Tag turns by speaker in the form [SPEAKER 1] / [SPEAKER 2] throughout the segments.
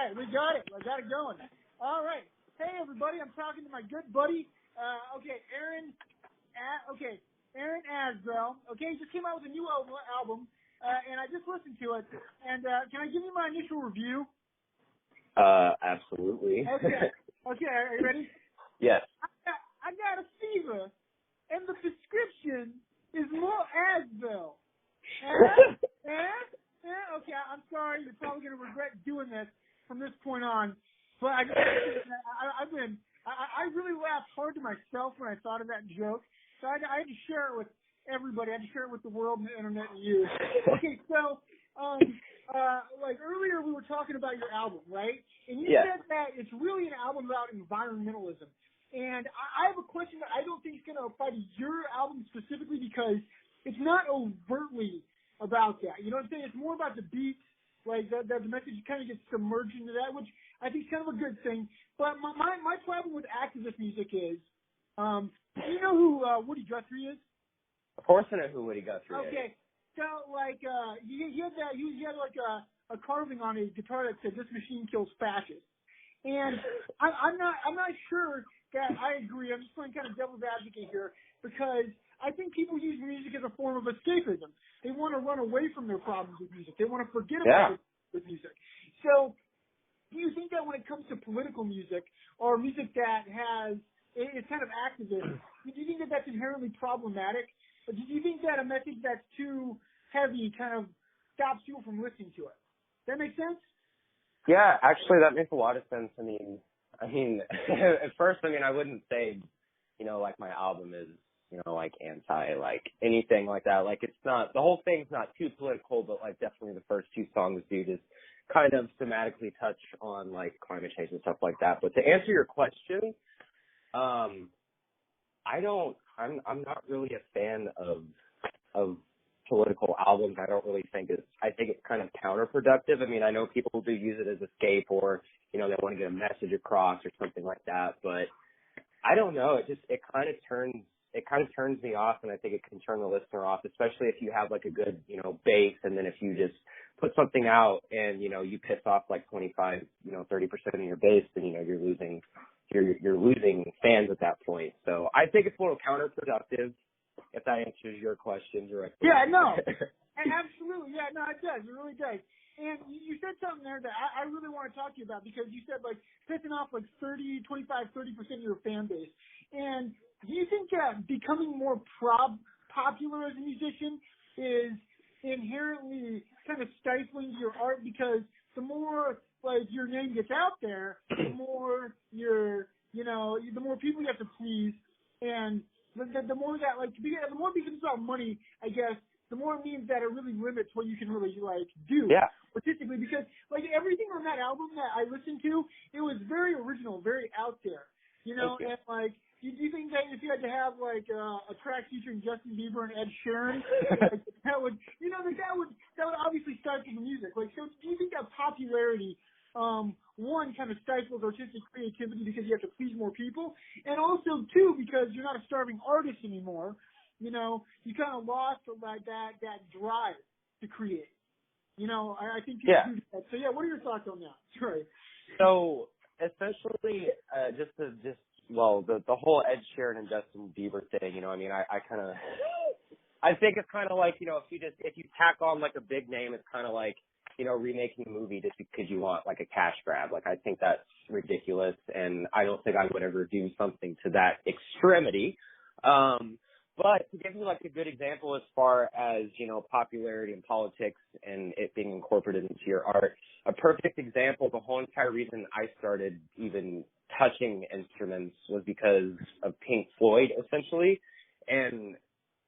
[SPEAKER 1] right, we got it. I got it going. All right. Hey, everybody, I'm talking to my good buddy, Aaron Asbell. Okay, he just came out with a new album, and I just listened to it. And can I give you my initial review?
[SPEAKER 2] Absolutely.
[SPEAKER 1] Okay, are you ready?
[SPEAKER 2] Yes.
[SPEAKER 1] I got a fever, and the prescription is more Asbell. Okay, I'm sorry. You're probably going to regret doing this from this point on. But I really laughed hard to myself when I thought of that joke. So I had to share it with everybody. I had to share it with the world and the internet and you. Okay, so earlier we were talking about your album, right? And you said that it's really an album about environmentalism. And I have a question that I don't think is going to apply to your album specifically because it's not overtly about that. You know what I'm saying? It's more about the beats, like the message kind of gets submerged into that, which I think is kind of a good thing. But my problem with activist music is, do you know who Woody Guthrie is?
[SPEAKER 2] Of course I know who Woody Guthrie is.
[SPEAKER 1] Okay. So, he had a carving on his guitar that said, "This machine kills fascists." And I'm not sure that I agree. I'm just playing kind of devil's advocate here because I think people use music as a form of escapism. They want to run away from their problems with music. They want to forget about it with music. So, do you think that when it comes to political music or music that it's kind of activist, do you think that that's inherently problematic? Or do you think that a message that's too heavy kind of stops people from listening to it? Does that make sense?
[SPEAKER 2] Yeah, actually, that makes a lot of sense. I mean, at first, I wouldn't say, like my album is, like anti, like anything like that. Like it's not, the whole thing's not too political, but like definitely the first two songs do just kind of thematically touch on like climate change and stuff like that. But to answer your question, I'm not really a fan of political albums. I don't really think I think it's kind of counterproductive. I mean, I know people do use it as escape or, they want to get a message across or something like that, but I don't know. It kind of turns me off, and I think it can turn the listener off, especially if you have like a good, bass, and then if you just put something out and, you piss off like 25, 30% of your bass, then, you're losing fans at that point. So I think it's a little counterproductive, if that answers your question directly.
[SPEAKER 1] Yeah, no. Absolutely. Yeah, no, it does. It really does. And you said something there that I really want to talk to you about because you said like pissing off like 30% of your fan base. And do you think that becoming more popular as a musician is inherently kind of stifling your art because the more like your name gets out there, the more the more people you have to please, and the more that the more because it's about money, I guess, the more it means that it really limits what you can really do artistically. Because like everything on that album that I listened to, it was very original, very out there,
[SPEAKER 2] Okay.
[SPEAKER 1] And like. Do you think that if you had to have like a track featuring Justin Bieber and Ed Sheeran, that would obviously stifle the music? Like, so do you think that popularity, one, kind of stifles artistic creativity because you have to please more people, and also two, because you're not a starving artist anymore, you kind of lost that drive to create. I think people do that. So what are your thoughts on that? Sorry.
[SPEAKER 2] So essentially, the whole Ed Sheeran and Justin Bieber thing, I think it's kind of like, if you tack on like a big name, it's kind of like, remaking a movie just because you want like a cash grab. Like, I think that's ridiculous, and I don't think I would ever do something to that extremity. But to give you like a good example as far as, popularity in politics and it being incorporated into your art, a perfect example, the whole entire reason I started even touching instruments was because of Pink Floyd, essentially. And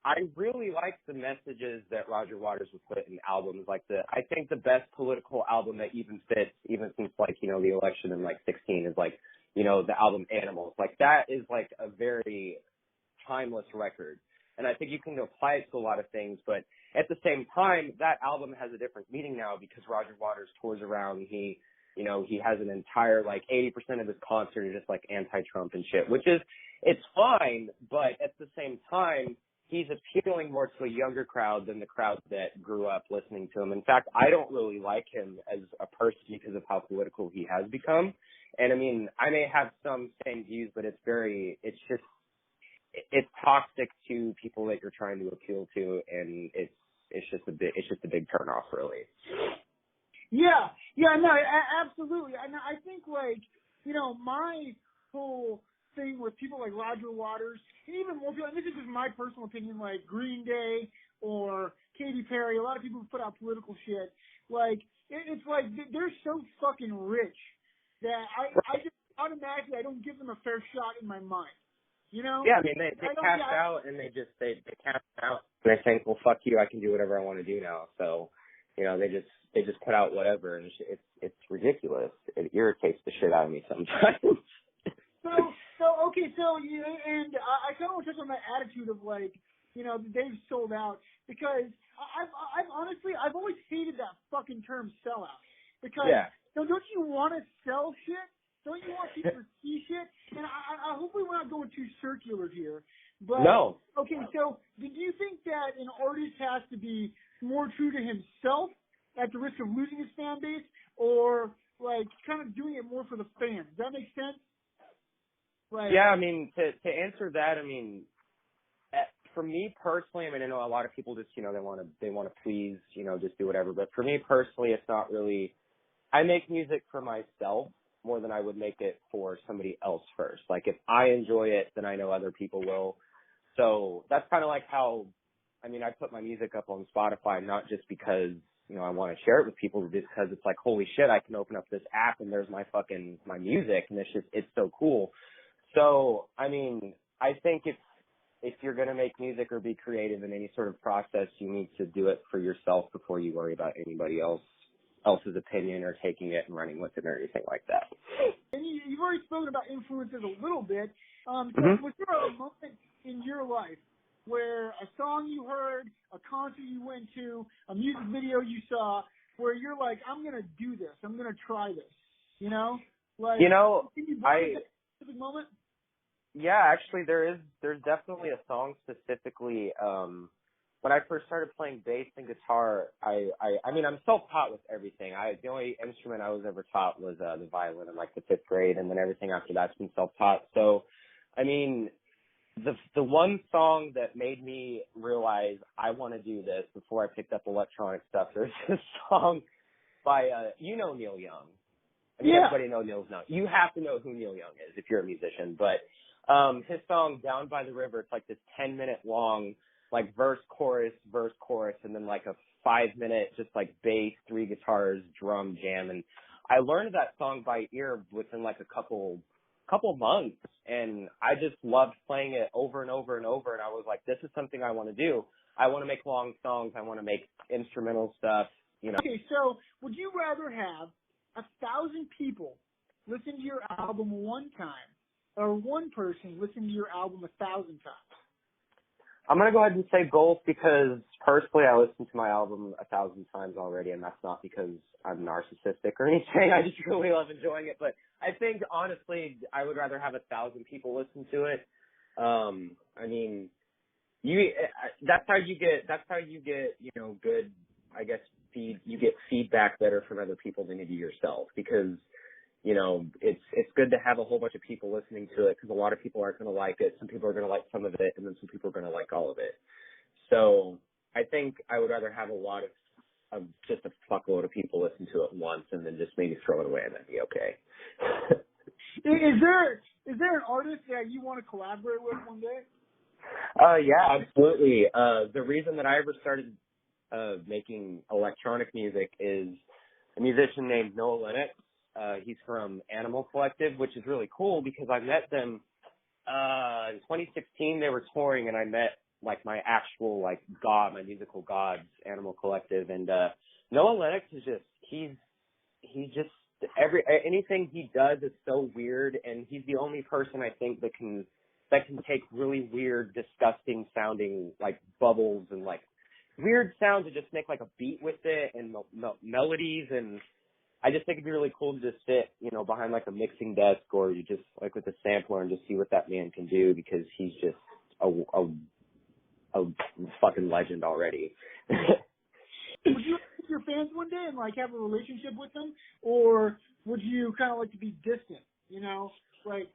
[SPEAKER 2] I really like the messages that Roger Waters would put in albums. I think the best political album that even fits, even since the election in 16 is the album Animals. Like, that is like a very timeless record. And I think you can apply it to a lot of things, but at the same time, that album has a different meaning now because Roger Waters tours around. He has an entire 80% of his concert is just anti-Trump and shit, which is, it's fine, but at the same time, he's appealing more to a younger crowd than the crowd that grew up listening to him. In fact, I don't really like him as a person because of how political he has become. And I mean, I may have some same views, but it's toxic to people that you're trying to appeal to, and it's just a big turnoff, really.
[SPEAKER 1] Yeah, no, absolutely. And I think, like, you know, my whole thing with people like Roger Waters, and even more people, and this is just my personal opinion, like Green Day or Katy Perry, a lot of people who put out political shit, like, it's like they're so fucking rich that I just automatically, I don't give them a fair shot in my mind. You know?
[SPEAKER 2] Yeah, I mean, they cash out and they cash out and they think, well, fuck you, I can do whatever I want to do now. So, you know, they just put out whatever, and it's ridiculous. It irritates the shit out of me sometimes.
[SPEAKER 1] So and I kind of want to touch on that attitude of, like, you know, they've sold out, because I've honestly always hated that fucking term sellout, because don't you want to sell shit? Don't you want people to see shit? And I hopefully we're not going too circular here, but
[SPEAKER 2] no.
[SPEAKER 1] Okay, so do you think that an artist has to be more true to himself at the risk of losing his fan base, or like kind of doing it more for the fans? Does that make sense? Like,
[SPEAKER 2] yeah, I mean, to answer that, I mean, for me personally, I mean, I know a lot of people just, you know, they want to please, you know, just do whatever. But for me personally, it's not really. I make music for myself more than I would make it for somebody else first. Like, if I enjoy it, then I know other people will. So that's kind of like how, I mean, I put my music up on Spotify, not just because, you know, I want to share it with people, just because it's like, holy shit, I can open up this app and there's my music, and it's so cool. So, I mean, I think if you're going to make music or be creative in any sort of process, you need to do it for yourself before you worry about anybody else's opinion or taking it and running with it or anything like that.
[SPEAKER 1] And you've already spoken about influences a little bit. So was there a moment in your life where a song you heard, a concert you went to, a music video you saw, where you're like, I'm going to do this, I'm going to try this, you know? Like,
[SPEAKER 2] you know,
[SPEAKER 1] can you bring that specific moment?
[SPEAKER 2] Yeah, actually there's definitely a song specifically, when I first started playing bass and guitar, I mean, I'm self-taught with everything. The only instrument I was ever taught was the violin in like the 5th grade, and then everything after that's been self-taught. So, I mean, the one song that made me realize I want to do this before I picked up electronic stuff, there's this song by, you know Neil Young. I mean, everybody knows Neil Young. You have to know who Neil Young is if you're a musician, but his song Down by the River, it's like this 10-minute long, like verse, chorus, and then like a 5-minute just like bass, 3 guitars, drum jam. And I learned that song by ear within like a couple months, and I just loved playing it over and over and over. And I was like, this is something I want to do. I want to make long songs. I want to make instrumental stuff, you know.
[SPEAKER 1] Okay, so would you rather have 1,000 people listen to your album one time, or one person listen to your album 1,000 times?
[SPEAKER 2] I'm going to go ahead and say both, because personally I listened to my album 1,000 times already, and that's not because I'm narcissistic or anything. I just really love enjoying it. But I think, honestly, I would rather have 1,000 people listen to it. I mean, that's how you get, you know, good, I guess, you get feedback better from other people than you do yourself, because, you know, it's good to have a whole bunch of people listening to it, because a lot of people aren't going to like it. Some people are going to like some of it, and then some people are going to like all of it. So I think I would rather have a lot of just a fuckload of people listen to it once, and then just maybe throw it away, and that'd be okay.
[SPEAKER 1] Is there an artist that you want to collaborate with one day?
[SPEAKER 2] Yeah, absolutely. The reason that I ever started making electronic music is a musician named Noah Lennox. He's from Animal Collective, which is really cool because I met them in 2016. They were touring, and I met like my actual like god, my musical gods, Animal Collective. And Noah Lennox is just he's just anything he does is so weird, and he's the only person I think that can take really weird, disgusting sounding like bubbles and like weird sounds and just make like a beat with it and melodies. And I just think it'd be really cool to just sit, you know, behind like a mixing desk or you just like with a sampler and just see what that man can do, because he's just a a fucking legend already.
[SPEAKER 1] Would you like your fans one day and like have a relationship with them, or would you kind of like to be distant? You know, like.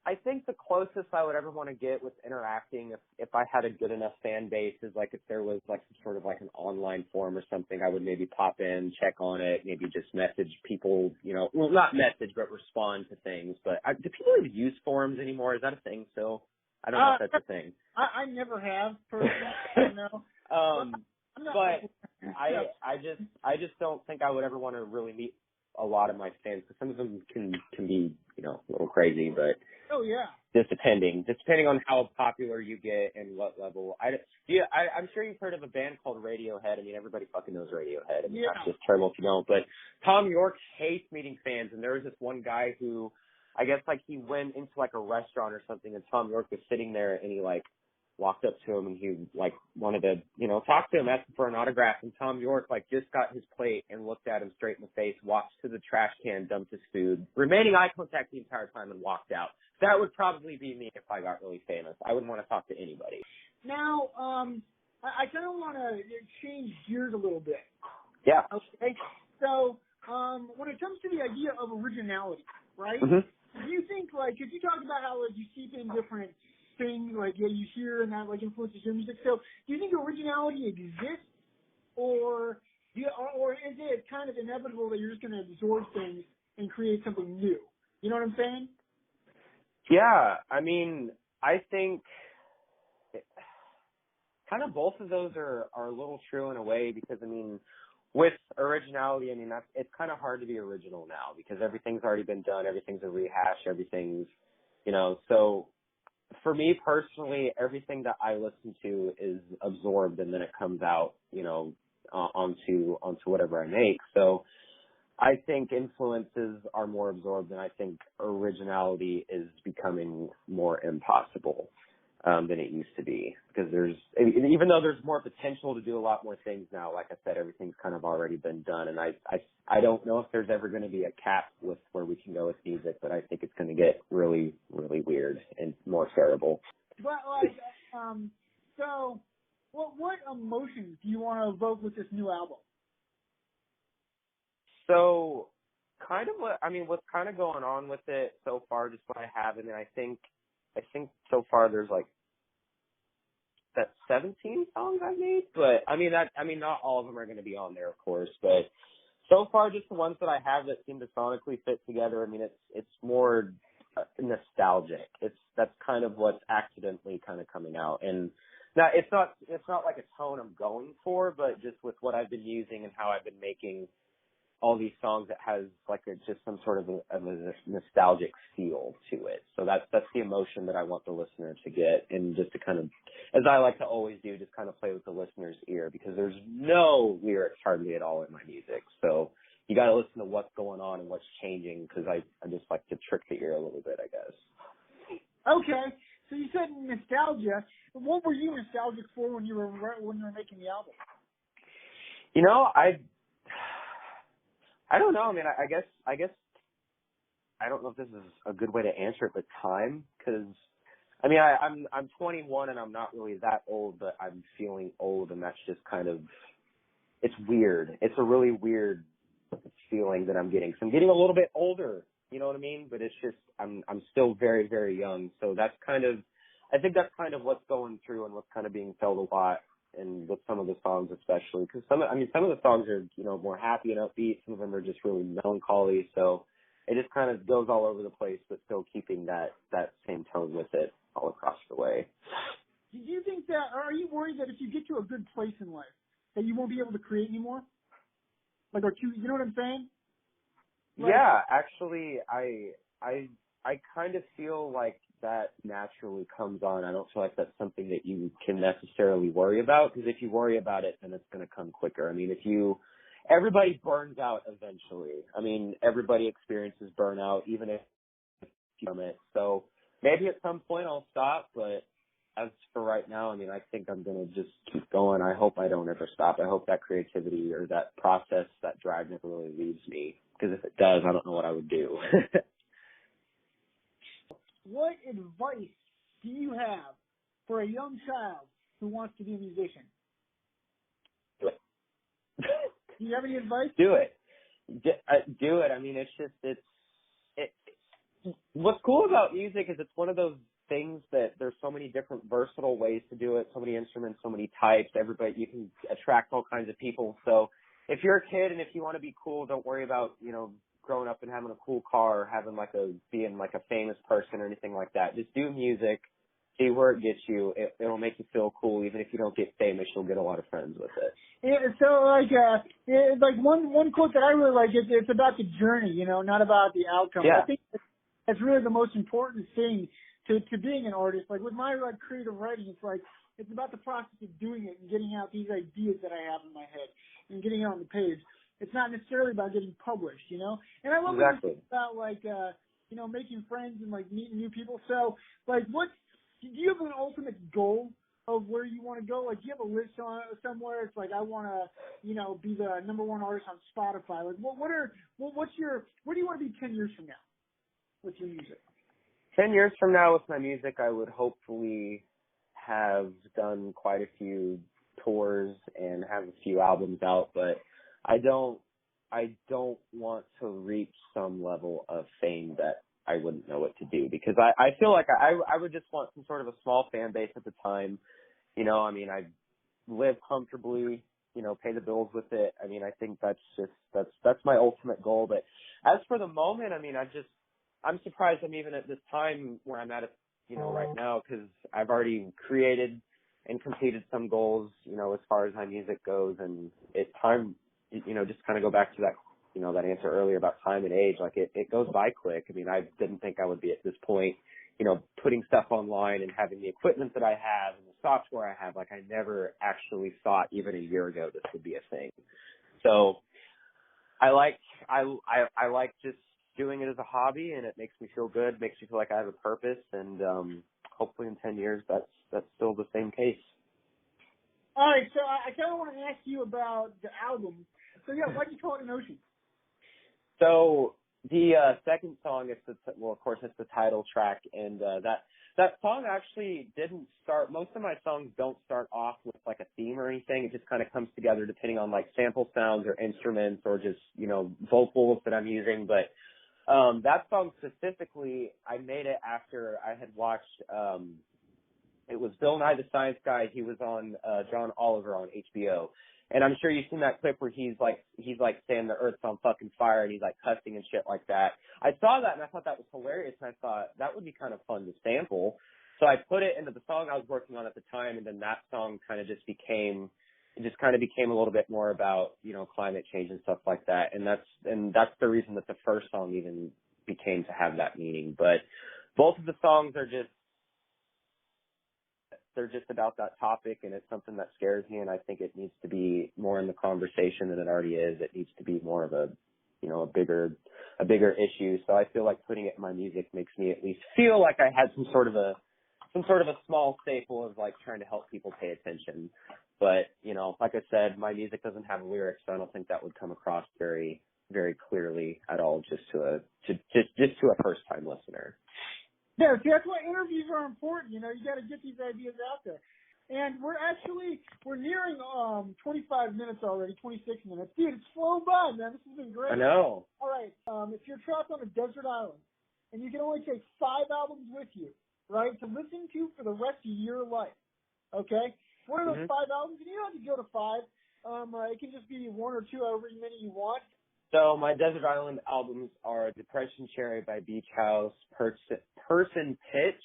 [SPEAKER 2] I think the closest I would ever want to get with interacting, if I had a good enough fan base, is like if there was like some sort of like an online forum or something, I would maybe pop in, check on it, maybe just message people, you know, well, not message, but respond to things. But do people even use forums anymore? Is that a thing still? I don't know if that's a thing.
[SPEAKER 1] I never have personally, no.
[SPEAKER 2] But I just don't think I would ever want to really meet a lot of my fans, because some of them can be, you know, a little crazy, but
[SPEAKER 1] oh yeah,
[SPEAKER 2] just depending on how popular you get and what level. I'm sure you've heard of a band called Radiohead. I mean, everybody fucking knows Radiohead. I mean, that's just terrible if you don't. But Tom York hates meeting fans, and there was this one guy who, I guess, like, he went into like a restaurant or something, and Tom York was sitting there, and he like walked up to him, and he like wanted to, you know, talk to him, ask him for an autograph, and Tom York like just got his plate and looked at him straight in the face, walked to the trash can, dumped his food, remaining eye contact the entire time, and walked out. That would probably be me if I got really famous. I wouldn't want to talk to anybody.
[SPEAKER 1] Now, I kind of want to change gears a little bit.
[SPEAKER 2] Yeah.
[SPEAKER 1] Okay. So, when it comes to the idea of originality, right?
[SPEAKER 2] Mm-hmm.
[SPEAKER 1] Do you think, like, if you talk about how like you seep in different things, like you hear and that like influences your music, so do you think originality exists, or is it kind of inevitable that you're just going to absorb things and create something new? You know what I'm saying?
[SPEAKER 2] Yeah, I mean, I think kind of both of those are a little true in a way, because, I mean, with originality, I mean, it's kind of hard to be original now because everything's already been done, everything's a rehash, everything's, you know, so for me personally, everything that I listen to is absorbed and then it comes out, you know, onto whatever I make. So I think influences are more absorbed, and I think originality is becoming more impossible than it used to be, because even though there's more potential to do a lot more things now, like I said, everything's kind of already been done, and I don't know if there's ever going to be a cap with where we can go with music, but I think it's going to get really, really weird and more terrible.
[SPEAKER 1] But like, so what emotions do you want to evoke with this new album?
[SPEAKER 2] So, kind of what's kind of going on with it so far, just what I have, and then I think so far there's like that 17 songs I've made, but I mean not all of them are going to be on there, of course, but so far just the ones that I have that seem to sonically fit together. I mean, it's more nostalgic. That's kind of what's accidentally kind of coming out, and now it's not like a tone I'm going for, but just with what I've been using and how I've been making all these songs, that has like just some sort of a nostalgic feel to it. So that's the emotion that I want the listener to get, and just to kind of, as I like to always do, just kind of play with the listener's ear, because there's no lyrics hardly at all in my music. So you got to listen to what's going on and what's changing, because I just like to trick the ear a little bit, I guess.
[SPEAKER 1] Okay. So you said nostalgia. What were you nostalgic for when you were making the album?
[SPEAKER 2] You know, I don't know. I mean, I guess I don't know if this is a good way to answer it, but time, because I mean, I'm 21 and I'm not really that old, but I'm feeling old, and that's just kind of, it's weird. It's a really weird feeling that I'm getting. So I'm getting a little bit older, you know what I mean? But it's just I'm still very, very young. So that's kind of, I think that's kind of what's going through and what's kind of being felt a lot. And with some of the songs especially, because some of the songs are, you know, more happy and upbeat. Some of them are just really melancholy. So it just kind of goes all over the place, but still keeping that same tone with it all across the way.
[SPEAKER 1] Do you think that, or are you worried that if you get to a good place in life, that you won't be able to create anymore? Like, you know what I'm saying? Like,
[SPEAKER 2] yeah, actually, I kind of feel like that naturally comes on. I don't feel like that's something that you can necessarily worry about, because if you worry about it, then it's going to come quicker. I mean, everybody burns out eventually. I mean, everybody experiences burnout, even if you from it. So maybe at some point I'll stop, but as for right now, I mean, I think I'm going to just keep going. I hope I don't ever stop. I hope that creativity or that process, that drive never really leaves me, because if it does, I don't know what I would do.
[SPEAKER 1] What advice do you have for a young child who wants to be a musician?
[SPEAKER 2] Do it.
[SPEAKER 1] Do you have any advice?
[SPEAKER 2] Do it. Do it. I mean, what's cool about music is it's one of those things that there's so many different versatile ways to do it, so many instruments, so many types, everybody, you can attract all kinds of people. So if you're a kid and if you want to be cool, don't worry about, growing up and having a cool car or having being like a famous person or anything like that. Just do music, see where it gets you. It'll make you feel cool. Even if you don't get famous, you'll get a lot of friends with it.
[SPEAKER 1] Yeah, so like one quote that I really like is it's about the journey, not about the outcome.
[SPEAKER 2] Yeah.
[SPEAKER 1] I think that's really the most important thing to being an artist. Like with my creative writing, it's about the process of doing it and getting out these ideas that I have in my head and getting it on the page. It's not necessarily about getting published, And I love
[SPEAKER 2] exactly.
[SPEAKER 1] what you about making friends and meeting new people. So do you have an ultimate goal of where you want to go? Like, do you have a list on somewhere? It's like, I want to, be the number one artist on Spotify. Like, where do you want to be 10 years from now with your music?
[SPEAKER 2] 10 years from now with my music, I would hopefully have done quite a few tours and have a few albums out, but I don't want to reach some level of fame that I wouldn't know what to do, because I feel like I would just want some sort of a small fan base at the time. I live comfortably, pay the bills with it. I think that's my ultimate goal. But as for the moment, I'm surprised I'm even at this time where I'm at, right now, because I've already created and completed some goals, as far as my music goes. And it's time, just kind of go back to that, that answer earlier about time and age. Like it goes by quick. I didn't think I would be at this point, putting stuff online and having the equipment that I have and the software I have. Like I never actually thought even a year ago this would be a thing. So I like just doing it as a hobby, and it makes me feel good, makes me feel like I have a purpose, and hopefully in 10 years that's still the same case.
[SPEAKER 1] All right, so I kind of want to ask you about the album. So yeah, why'd you call it An Ocean?
[SPEAKER 2] So the second song is of course it's the title track, and that song actually didn't start. Most of my songs don't start off with like a theme or anything. It just kind of comes together depending on like sample sounds or instruments or just vocals that I'm using. But that song specifically, I made it after I had watched. It was Bill Nye the Science Guy. He was on John Oliver on HBO. And I'm sure you've seen that clip where he's like saying the earth's on fucking fire and he's like cussing and shit like that. I saw that and I thought that was hilarious, and I thought that would be kind of fun to sample. So I put it into the song I was working on at the time, and then that song kind of just became a little bit more about, climate change and stuff like that. And that's the reason that the first song even became to have that meaning. But both of the songs are they're just about that topic, and it's something that scares me, and I think it needs to be more in the conversation than it already is. It needs to be more of a bigger issue. So I feel like putting it in my music makes me at least feel like I had some sort of a small staple of like trying to help people pay attention. But, like I said, my music doesn't have lyrics, so I don't think that would come across very, very clearly at all just to a first time listener.
[SPEAKER 1] Yeah, see, that's why interviews are important. You got to get these ideas out there. And we're nearing 25 minutes already, 26 minutes. Dude, it's flown by, man. This has been great.
[SPEAKER 2] I know.
[SPEAKER 1] All right, if you're trapped on a desert island and you can only take 5 albums with you, right, to listen to for the rest of your life, okay? One of those 5 albums, and you don't have to go to 5. It can just be 1 or 2, however many you want.
[SPEAKER 2] So my Desert Island albums are Depression Cherry by Beach House, Person Pitch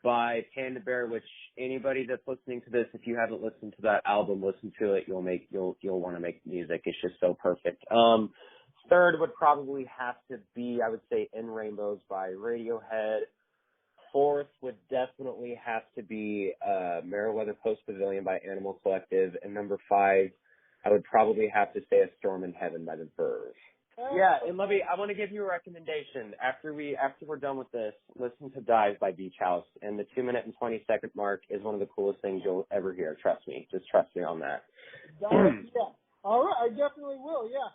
[SPEAKER 2] by Panda Bear, which anybody that's listening to this, if you haven't listened to that album, listen to it. You'll want to make music. It's just so perfect. Third would probably have to be, I would say, In Rainbows by Radiohead. Fourth would definitely have to be Meriwether Post Pavilion by Animal Collective. And number 5, I would probably have to say A Storm in Heaven by The Verve. Yeah, and I want to give you a recommendation. After we're done with this, listen to Dive by Beach House. And the 2-minute and 20-second mark is one of the coolest things you'll ever hear. Trust me. Just trust me on that.
[SPEAKER 1] Yeah. All right. I definitely will. Yeah.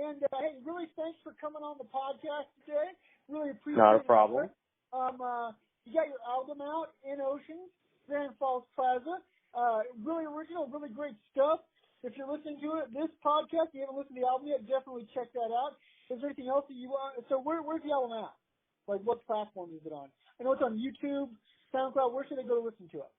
[SPEAKER 1] And, hey, really thanks for coming on the podcast today. Really appreciate it.
[SPEAKER 2] Not a problem.
[SPEAKER 1] You got your album out, In Oceans. Grand Falls Plaza. Really original, really great stuff. If you're listening to it, this podcast, you haven't listened to the album yet, definitely check that out. Is there anything else that you want? So where's the album at? Like, what platform is it on? I know it's on YouTube, SoundCloud. Where should they go to listen to it?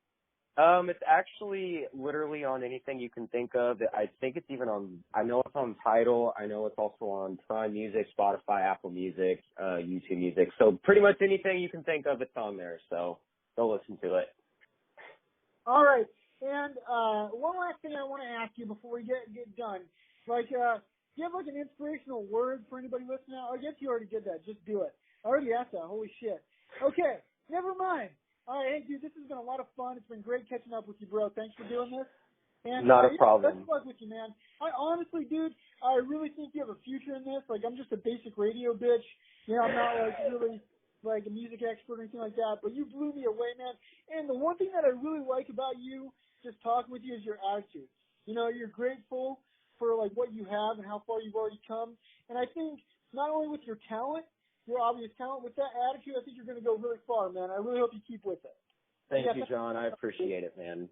[SPEAKER 2] It's actually literally on anything you can think of. I think it's even on, I know it's on Tidal. I know it's also on Prime Music, Spotify, Apple Music, YouTube Music. So pretty much anything you can think of, it's on there. So go listen to it.
[SPEAKER 1] All right. And one last thing I want to ask you before we get done. Like, do you have like an inspirational word for anybody listening out? I guess you already did that. Just do it. I already asked that. Holy shit. Okay. Never mind. All right, hey, dude, this has been a lot of fun. It's been great catching up with you, bro. Thanks for doing this. And,
[SPEAKER 2] Not a problem.
[SPEAKER 1] Best of luck with you, man. I honestly, dude, I really think you have a future in this. Like, I'm just a basic radio bitch. You know, I'm not, like, really, like, a music expert or anything like that. But you blew me away, man. And the one thing that I really like about you, just talking with you, is your attitude. You know, you're grateful for, like, what you have and how far you've already come. And I think not only with your talent, your obvious talent, with that attitude, I think you're going to go really far, man. I really hope you keep with it.
[SPEAKER 2] Thank you, John. I appreciate it, man.